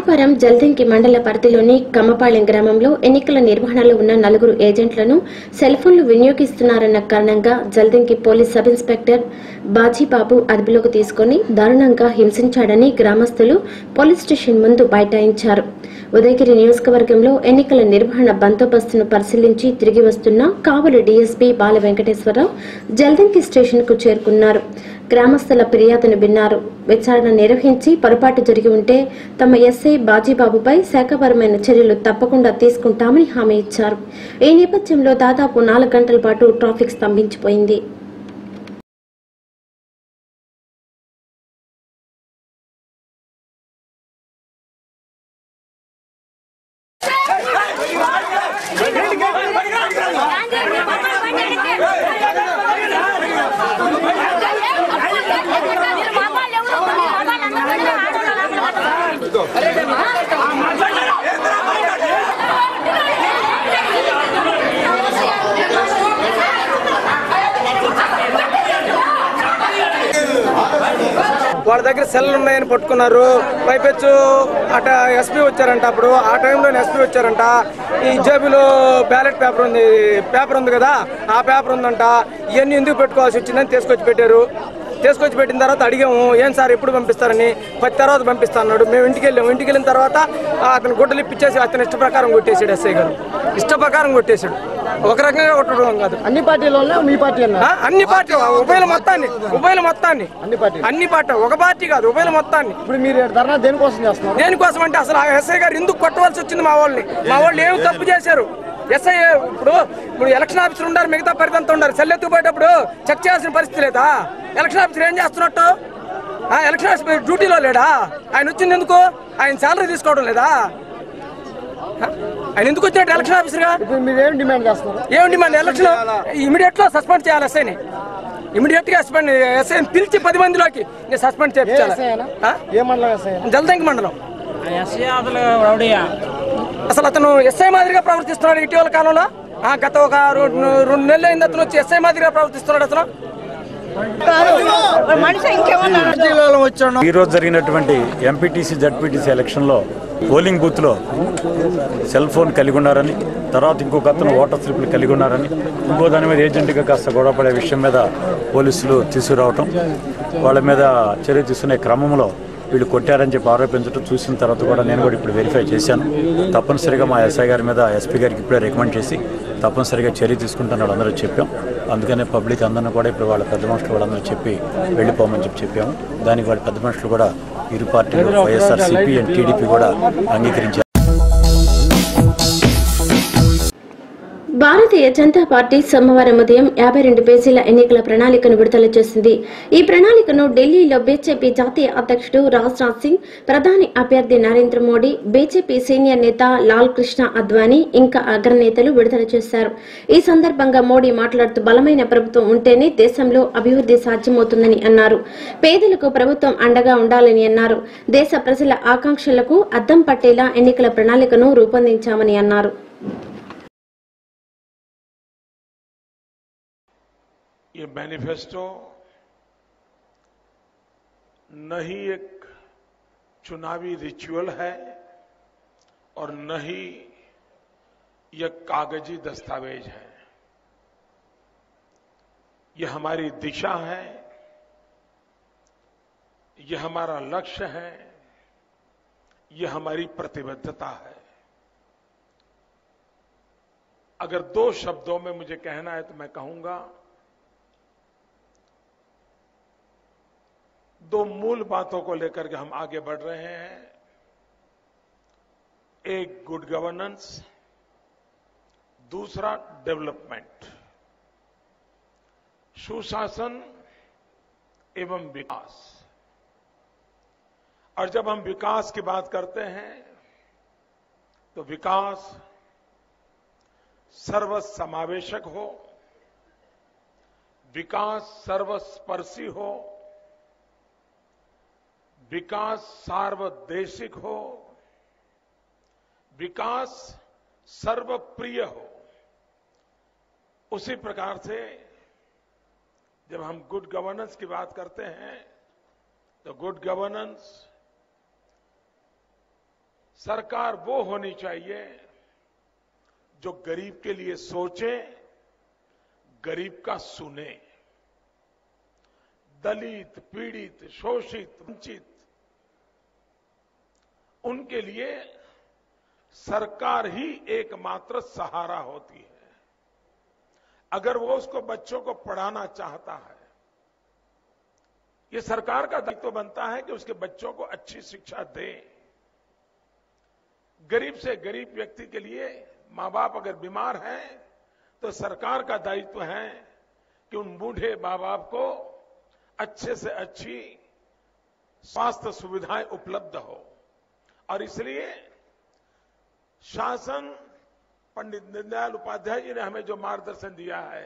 ఆదివారం జల్దంకి మండల పరిధిలోని కమ్మపాళెం గ్రామంలో ఎన్నికల నిర్వహణలో ఉన్న 4 ఏజెంట్లను సెల్ ఫోన్లు వినియోగిస్తున్నారన్న కారణంగా Jaladanki police sub inspector Bajibabu అదుపులోకి తీసుకుని దారుణంగా హింసించాడని గ్రామస్తులు పోలీస్ స్టేషన్ ముందు బైఠాయించారు. ఉదయగిరి నియోజకవర్గంలో ఎన్నికల నిర్వహణ బందోబస్తును పరిశీలించి తిరిగి వస్తున్న కావలి డీఎస్పీ బాల వెంకటేశ్వరరావు జల్దంకి స్టేషన్ కు చేరుకున్నారు. గ్రామస్తుల ఫిర్యాదును విన్నారు. విచారణ నిర్వహించి పొరపాటు జరిగి ఉంటే తమ ఎస్ఐ బాజీబాబుపై శాఖపరమైన చర్యలు తప్పకుండా తీసుకుంటామని హామీ ఇచ్చారు. ఈ నేపథ్యంలో దాదాపు 4 గంటల పాటు ట్రాఫిక్ స్తంభించిపోయింది. వాళ్ళ దగ్గర సెల్లు ఉన్నాయని పట్టుకున్నారు. పైపెచ్చు అట ఎస్పీ వచ్చారంట. అప్పుడు ఆ టైంలో ఎస్పీ వచ్చారంట. ఈ జేబులో బ్యాలెట్ పేపర్ ఉంది కదా, ఆ పేపర్ ఉందంట. ఇవన్నీ ఎందుకు పెట్టుకోవాల్సి వచ్చిందని తీసుకొచ్చి పెట్టారు. తీసుకొచ్చి పెట్టిన తర్వాత అడిగాము, ఏం సార్ ఎప్పుడు పంపిస్తారని. 10 తర్వాత పంపిస్తా అన్నాడు. మేము ఇంటికి వెళ్ళాము. ఇంటికి వెళ్ళిన తర్వాత అతను గుడ్డలు ఇప్పించేసి అతను ఇష్ట ప్రకారం కొట్టేసాడు. ఎస్ఐ గారు ఇష్ట ప్రకారం కొట్టేశాడు. ఒక రకంగా కొట్టడం కాదు. అన్ని పార్టీలో మీ పార్టీ అన్ని పార్టీ ఉభయల మొత్తాన్ని అన్ని పార్టీ ఒక పార్టీ కాదు, ఉభయల మొత్తాన్ని. ఇప్పుడు మీరు ధర్నా దేనికోసం చేస్తున్నారు? దేనికోసం అంటే అసలు ఆ ఎస్ఐ గారు ఎందుకు కొట్టవలసి వచ్చింది? మా వాళ్ళు ఏమి తప్పు చేశారు? ఎస్ఐ ఇప్పుడు ఎలక్షన్ ఆఫీసర్ ఉన్నారు, మిగతా పరిధంతా ఉన్నారు. సెల్లెత్తుకుపోయేటప్పుడు చెక్ చేయాల్సిన పరిస్థితి లేదా? ఎలక్షన్ ఆఫీసర్ ఏం చేస్తున్నట్టు? ఎలక్షన్ ఆఫీసర్ డ్యూటీలో లేడా? ఆయన వచ్చింది ఎందుకు? ఆయన శాలరీ తీసుకోవడం లేదా? ఆయన ఎందుకు వచ్చినట్టు ఎలక్షన్ ఆఫీసర్ గా? మీరు ఏం డిమాండ్ చేస్తున్నారు? ఏం డిమాండ్? ఎలక్షన్ ఇమీడియట్ లో సస్పెండ్ చేయాలి ఎస్ఐని. ఇమీడియట్ గా ఎస్ఐని పిలిచి 10 మందిలోకి సస్పెండ్ చేయించాలి. జల్దంకి మండలం. అసలు అతను ఎస్ఐ మాదిరిగా ప్రవర్తిస్తున్నాడు ఇటీవల కాలంలో. గత ఒక 2 నెలలు అయింది అతను వచ్చి ఎస్ఐ మాదిరిగా ప్రవర్తిస్తున్నాడు. అతను ఈ రోజు జరిగినటువంటి ఎంపీటీసీ జడ్పీటీసీ ఎలక్షన్ లో పోలింగ్ బూత్ లో సెల్ ఫోన్ కలిగి ఉన్నారని, తర్వాత ఇంకొక అతను ఓటర్ స్లిప్లు కలిగి ఉన్నారని, ఇంకో దాని మీద ఏజెంట్గా కాస్త గొడవపడే విషయం మీద పోలీసులు తీసుకురావటం, వాళ్ళ మీద చర్య తీసుకునే క్రమంలో వీళ్ళు కొట్టారని చెప్పి ఆరోపించడం చూసిన తర్వాత కూడా నేను కూడా ఇప్పుడు వెరిఫై చేశాను. తప్పనిసరిగా మా ఎస్ఐ గారి మీద ఎస్పీ గారికి ఇప్పుడే రికమెండ్ చేసి తప్పనిసరిగా చర్య తీసుకుంటున్నాడు అందరూ చెప్పాం. అందుకనే పబ్లిక్ అందరినీ కూడా ఇప్పుడు వాళ్ళ పెద్ద మనుషులు వాళ్ళందరూ చెప్పి వెళ్ళిపోమని చెప్పాము. దానికి వాళ్ళ పెద్ద మనుషులు కూడా ఇరు పార్టీలు వైఎస్ఆర్సీపీ అండ్ టీడీపీ కూడా అంగీకరించారు. భారతీయ జనతా పార్టీ సోమవారం ఉదయం 52 పేజీల ఎన్నికల ప్రణాళికను విడుదల చేసింది. ఈ ప్రణాళికను ఢిల్లీలో బీజేపీ జాతీయ అధ్యక్షుడు రాజ్నాథ్ సింగ్, ప్రధాని అభ్యర్థి నరేంద్ర మోడీ, బీజేపీ సీనియర్ నేత లాల్ కృష్ణ అద్వానీ ఇంకా అగ్రనేతలు విడుదల చేశారు. ఈ సందర్భంగా మోడీ మాట్లాడుతూ బలమైన ప్రభుత్వం ఉంటేనే దేశంలో అభివృద్ధి సాధ్యమవుతుందని అన్నారు. పేదలకు ప్రభుత్వం అండగా ఉండాలని అన్నారు. దేశ ప్రజల ఆకాంక్షలకు అద్దం పట్టేలా ఎన్నికల ప్రణాళికను రూపొందించామని అన్నారు. ये मैनिफेस्टो न ही एक चुनावी रिचुअल है और न ही यह कागजी दस्तावेज है। यह हमारी दिशा है, यह हमारा लक्ष्य है, यह हमारी प्रतिबद्धता है। अगर 2 शब्दों में मुझे कहना है तो मैं कहूंगा 2 मूल बातों को लेकर के हम आगे बढ़ रहे हैं। एक गुड गवर्नेंस, दूसरा डेवलपमेंट, सुशासन एवं विकास। और जब हम विकास की बात करते हैं तो विकास सर्वसमावेशक हो, विकास सर्वस्पर्शी हो, विकास सार्वदेशिक हो, विकास सर्वप्रिय हो। उसी प्रकार से जब हम गुड गवर्नेंस की बात करते हैं तो गुड गवर्नेंस सरकार वो होनी चाहिए जो गरीब के लिए सोचे, गरीब का सुने। दलित, पीड़ित, शोषित, वंचित, उनके लिए सरकार ही एकमात्र सहारा होती है। अगर वो उसको बच्चों को पढ़ाना चाहता है, ये सरकार का दायित्व बनता है कि उसके बच्चों को अच्छी शिक्षा दे। गरीब से गरीब व्यक्ति के लिए मां बाप अगर बीमार हैं तो सरकार का दायित्व है कि उन बूढ़े मां बाप को अच्छे से अच्छी स्वास्थ्य सुविधाएं उपलब्ध हो। और इसलिए शासन पंडित दीनदयाल उपाध्याय जी ने हमें जो मार्गदर्शन दिया है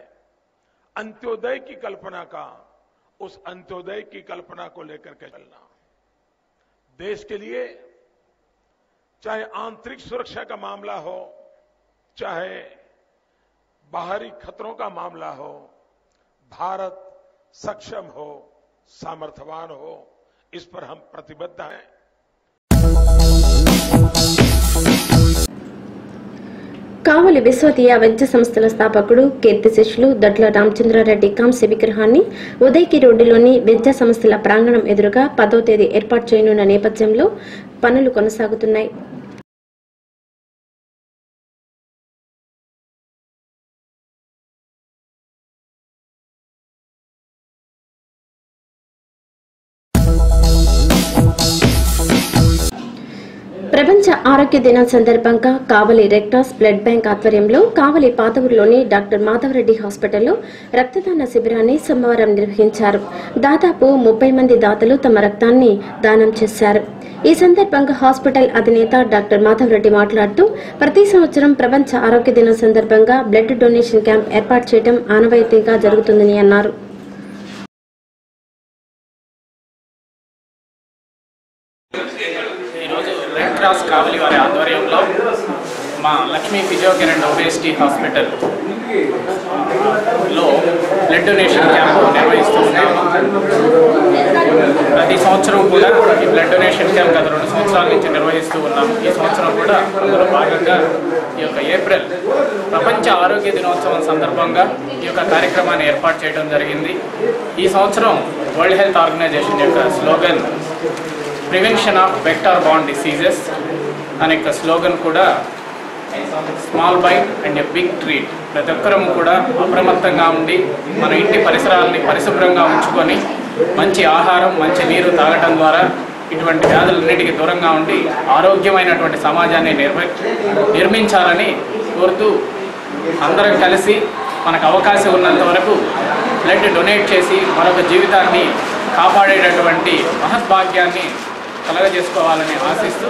अंत्योदय की कल्पना का, उस अंत्योदय की कल्पना को लेकर के चलना। देश के लिए चाहे आंतरिक सुरक्षा का मामला हो, चाहे बाहरी खतरों का मामला हो, भारत सक्षम हो, सामर्थ्यवान हो, इस पर हम प्रतिबद्ध हैं। కావలి విశ్వవిద్యాలయ వైద్య సంస్థల స్థాపకుడు కీర్తిశేషులు దొడ్ల రామచంద్రారెడ్డి కాంస్య విగ్రహాన్ని ఉదయకి రోడ్డులోని విద్యా సంస్థల ప్రాంగణం ఎదురుగా 10వ తేదీ ఏర్పాటు చేయనున్న నేపథ్యంలో పనులు కొనసాగుతున్నాయి. ప్రపంచ ఆరోగ్య దినం సందర్భంగా కావలి రెడ్ క్రాస్ బ్లడ్ బ్యాంక్ ఆధ్వర్యంలో కావలి పాతూరులోని డాక్టర్ మాధవరెడ్డి హాస్పిటల్లో రక్తదాన శిబిరాన్ని సోమవారం నిర్వహించారు. దాదాపు 30 మంది దాతలు తమ రక్తాన్ని దానం చేశారు. ఈ సందర్భంగా హాస్పిటల్ అధినేత డాక్టర్ మాధవరెడ్డి మాట్లాడుతూ ప్రతి సంవత్సరం ప్రపంచ ఆరోగ్య దినం సందర్భంగా బ్లడ్ డొనేషన్ క్యాంప్ ఏర్పాటు చేయడం ఆనవాయితీగా జరుగుతుందని అన్నారు. క్రాస్ కావలి వారి ఆధ్వర్యంలో మా లక్ష్మీ ఫిజియోకేర్ అండ్ ఒబేసిటీ హాస్పిటల్ లో బ్లడ్ డొనేషన్ క్యాంపు నిర్వహిస్తూ ఉన్నాము. ప్రతి సంవత్సరం కూడా ఈ బ్లడ్ డొనేషన్ క్యాంప్ గత 2 సంవత్సరాల నుంచి నిర్వహిస్తూ ఉన్నాము. ఈ సంవత్సరం కూడా అందులో భాగంగా ఈ యొక్క ఏప్రిల్ ప్రపంచ ఆరోగ్య దినోత్సవం సందర్భంగా ఈ యొక్క కార్యక్రమాన్ని ఏర్పాటు చేయడం జరిగింది. ఈ సంవత్సరం వరల్డ్ హెల్త్ ఆర్గనైజేషన్ యొక్క slogan prevention of vector borne diseases అనే స్లోగన్ కూడా small bite and a big treat. ప్రతి ఒక్కరూ కూడా అప్రమత్తంగా ఉండి మన ఇంటి పరిసరాలని పరిశుభ్రంగా ఉంచుకొని మంచి ఆహారం, మంచి నీరు తాగటం ద్వారా ఇటువంటి వ్యాధులన్నిటికీ దూరంగా ఉండి ఆరోగ్యమైనటువంటి సమాజాన్ని నిర్మించాలని కోరుతూ అందరం కలిసి మనకు అవకాశం ఉన్నంత వరకు బ్లడ్ డొనేట్ చేసి మరొక జీవితాన్ని కాపాడేటటువంటి మహద్భాగ్యాన్ని కలగజేసుకోవాలని ఆశిస్తూ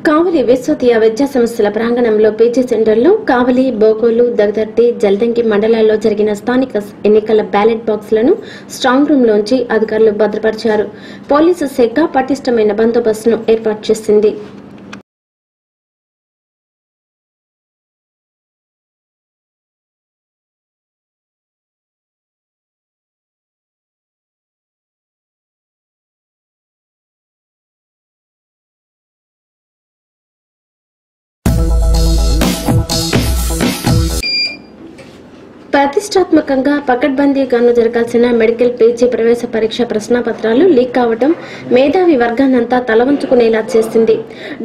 కావలి విశ్వవిద్యాలయ విద్యా సంస్థల ప్రాంగణంలో పీజీ సెంటర్లో కావలి, బోగోలు, దగదర్తి, జల్దంకి మండలాల్లో జరిగిన స్థానిక ఎన్నికల బ్యాలెట్ బాక్సులను స్ట్రాంగ్ రూమ్ లోంచి అధికారులు భద్రపరిచారు. పోలీసు శాఖ పటిష్టమైన బందోబస్తును ఏర్పాటు చేసింది. ప్రతిష్టాత్మకంగా పకడ్బందీగాను జరగాల్సిన మెడికల్ పీజీ ప్రవేశ పరీక్ష ప్రశ్నాపత్రాలు లీక్ కావడం మేధావి వర్గాన్నంతా తలవంచుకునేలా చేసింది.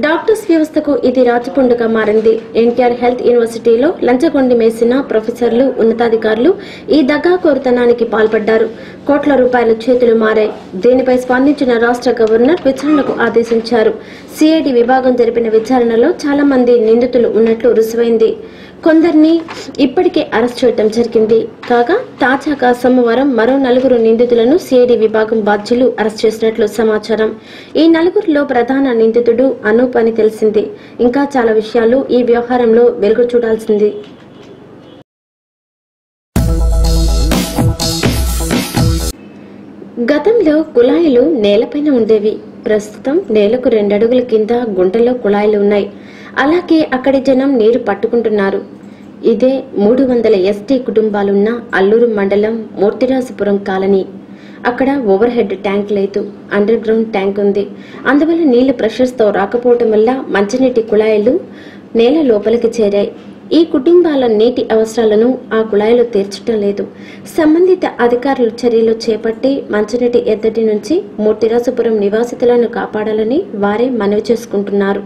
డాక్టర్స్ వ్యవస్థకు ఇది రాచపుండుగా మారింది. ఎన్టీఆర్ హెల్త్ యూనివర్సిటీలో లంచగొండి మేసిన ప్రొఫెసర్లు, ఉన్నతాధికారులు ఈ దగాకోరుతనానికి పాల్పడ్డారు. కోట్ల రూపాయల చేతులు మారాయి. దీనిపై స్పందించిన రాష్ట్ర గవర్నర్ విచారణకు ఆదేశించారు. సిఐడి విభాగం జరిపిన విచారణలో చాలా మంది నిందితులు ఉన్నట్లు రుజువైంది. కొందరిని ఇప్పటికే అరెస్ట్ చేయడం జరిగింది. కాగా తాజాగా సోమవారం మరో 4 నిందితులను సిఐడి విభాగం బాధ్యులు అరెస్ట్ చేసినట్లు సమాచారం. ఈ 4లో ప్రధాన నిందితుడు అనూప్ అని తెలిసింది. ఇంకా చాలా విషయాలు ఈ వ్యవహారంలో వెలుగు చూడాల్సింది. గతంలో కుళాయిలు నేలపైన ఉండేవి. ప్రస్తుతం నేలకు 2 అడుగుల కింద గుంటలో కుళాయిలు ఉన్నాయి. అలాగే అక్కడి జనం నీరు పట్టుకుంటున్నారు. ఇదే 300 ఎస్టీ కుటుంబాలున్న అల్లూరు మండలం మూర్తిరాజపురం కాలనీ. అక్కడ ఓవర్ హెడ్ ట్యాంక్ లేదు, అండర్ గ్రౌండ్ ట్యాంక్ ఉంది. అందువల్ల నీళ్లు ప్రెషర్స్తో రాకపోవడం వల్ల మంచినీటి కుళాయిలు నేల లోపలికి చేరాయి. ఈ కుటుంబాల నీటి అవసరాలను ఆ కుళాయిలు తీర్చడం లేదు. సంబంధిత అధికారులు చర్యలు చేపట్టి మంచినీటి ఎద్దడి నుంచి మూర్తిరాజపురం నివాసితులను కాపాడాలని వారే మనవి చేసుకుంటున్నారు.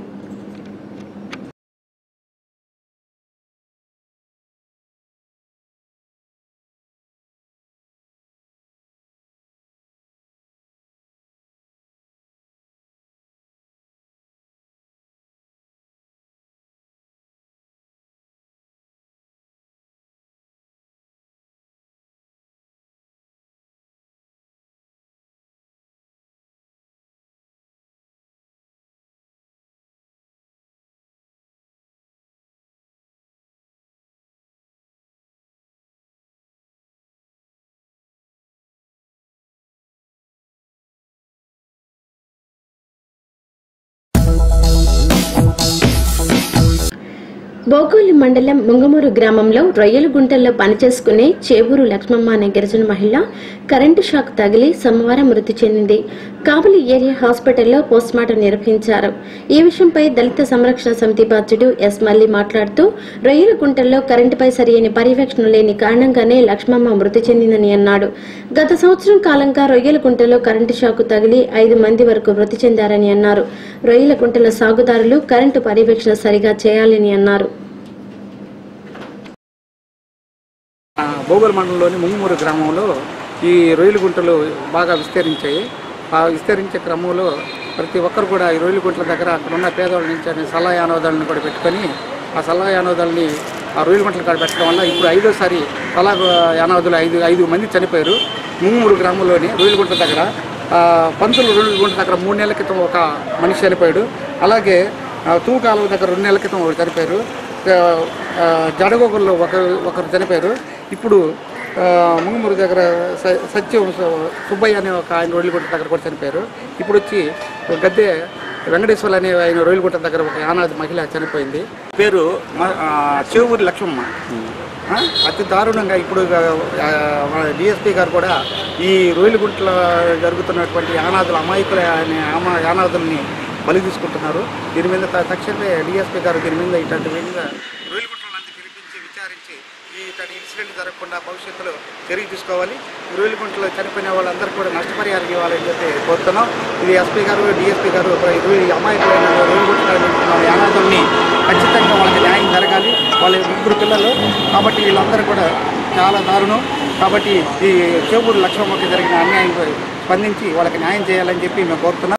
బోగోలు మండలం ముంగమూరు గ్రామంలో రొయ్యల గుంటల్లో పనిచేసుకునే చేబూరు లక్ష్మమ్మ అనే గిరిజన మహిళ కరెంటు షాక్ తగిలి సోమవారం మృతి చెందింది. కావలి ఏరియా హాస్పిటల్లో పోస్టుమార్టం నిర్వహించారు. ఈ విషయంపై దళిత సంరక్షణ సమితి బాధ్యుడు ఎస్ మల్లి మాట్లాడుతూ రొయ్యల గుంటల్లో కరెంటుపై సరైన పర్యవేక్షణ లేని కారణంగానే లక్ష్మమ్మ మృతి చెందిందని అన్నాడు. గత సంవత్సరం కాలంగా రొయ్యల గుంటలో కరెంటు షాక్ తగిలి 5 మంది వరకు మృతి చెందారని అన్నారు. రొయ్యల గుంటల సాగుదారులు కరెంటు పర్యవేక్షణ సరిగా చేయాలని అన్నారు. బోగోలు మండలంలోని ముంగమూరు గ్రామంలో ఈ రొయ్యల గుంటలు బాగా విస్తరించాయి. ఆ విస్తరించే క్రమంలో ప్రతి ఒక్కరు కూడా ఈ రొయ్యల గుంటల దగ్గర అక్కడ ఉన్న పేదవాళ్ళ నుంచి సలహా యానోదాలను కూడా పెట్టుకొని ఆ సలహా యానోదాలని ఆ రొయ్యల గుంటలు కాడ పెట్టడం వల్ల ఇప్పుడు 5వసారి సలహా యానోదులు 5 మంది చనిపోయారు. ముంగమూరు గ్రామంలోని రొయ్యల గుంట దగ్గర పంతులు రొయ్యల గుంట దగ్గర 3 నెలల క్రితం ఒక మనిషి చనిపోయాడు. అలాగే తూకాల దగ్గర 2 నెలల క్రితం ఒకరు చనిపోయారు. జడగోగుల్లో ఒకరు చనిపోయారు. ఇప్పుడు ముంగమూరు దగ్గర సత్యం సుబ్బయ్య అనే ఒక ఆయన రొయ్యల గుంట దగ్గర కూడా చనిపోయారు. ఇప్పుడు వచ్చి గద్దె వెంకటేశ్వర్లు అనే ఆయన రొయ్యల గుంట దగ్గర ఒక యానాది మహిళ చనిపోయింది. పేరు చేవూరి లక్ష్మమ్మ. అతి దారుణంగా ఇప్పుడు డిఎస్పీ గారు కూడా ఈ రొయ్యల గుంటలో జరుగుతున్నటువంటి యానాదులు అమాయకుల యానాదుల్ని బలి తీసుకుంటున్నారు. దీని మీద తక్షణమే డిఎస్పీ గారు దీని మీద ఇట్లాంటి విధంగా రొయ్యల గుంటలంతా పిలిపించి విచారించి ఇట్లాంటి ఇన్సిడెంట్ జరగకుండా భవిష్యత్తులో చర్య తీసుకోవాలి. రొయ్యల గుంటలో చనిపోయిన వాళ్ళందరూ కూడా నష్టపరిహారం ఇవ్వాలని చెప్పి కోరుతున్నాం. ఇది ఎస్పీ గారు డిఎస్పీ గారు అమాయకులైన రొయ్యల గుంటలో యానాదుల్ని ఖచ్చితంగా వాళ్ళకి న్యాయం జరగాలి. వాళ్ళ 3 పిల్లలు కాబట్టి వీళ్ళందరూ కూడా చాలా దారుణం. కాబట్టి ఈ చేవూరు లక్ష్మమ్మకి జరిగిన అన్యాయం స్పందించి వాళ్ళకి న్యాయం చేయాలని చెప్పి మేము కోరుతున్నాం.